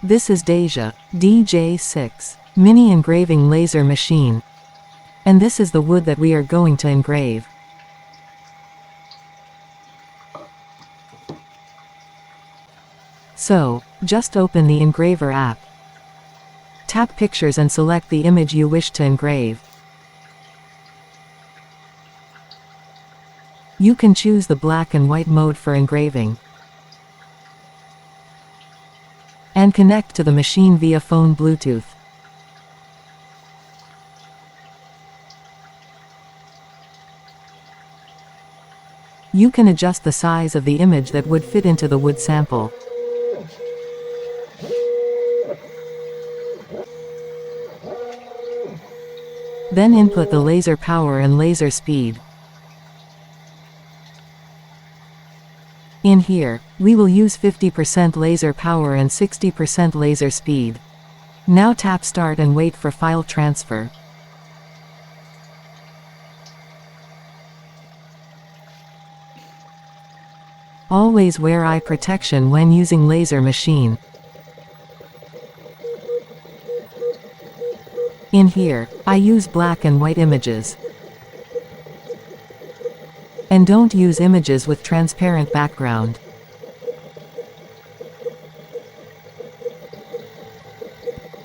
This is DAJA DJ6 mini engraving laser machine. And this is the wood that we are going to engrave. So, just open the Engraver app. Tap Pictures and select the image you wish to engrave. You can choose the black and white mode for engraving. And connect to the machine via phone Bluetooth. You can adjust the size of the image that would fit into the wood sample. Then input the laser power and laser speed. In here, we will use 50% laser power and 60% laser speed. Now tap Start and wait for file transfer. Always wear eye protection when using laser machine. In here, I use black and white images. And don't use images with transparent background.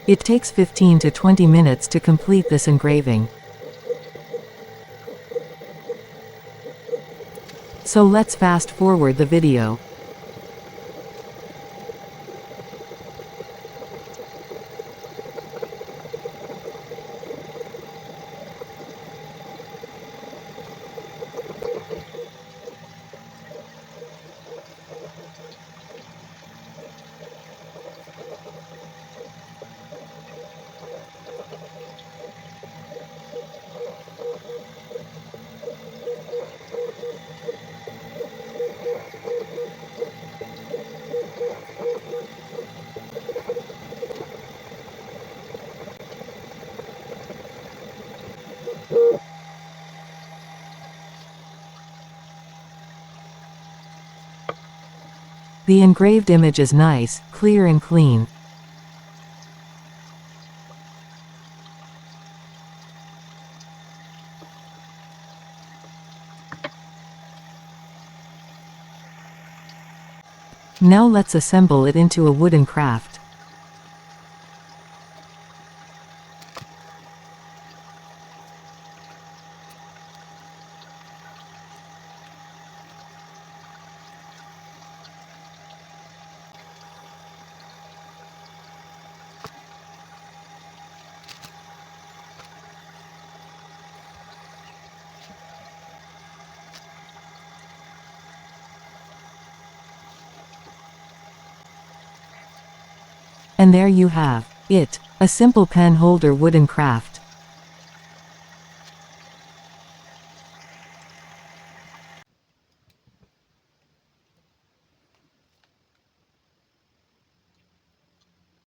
It takes 15 to 20 minutes to complete this engraving. So let's fast forward the video. The engraved image is nice, clear and clean. Now let's assemble it into a wooden craft. And there you have it, a simple pen holder wooden craft.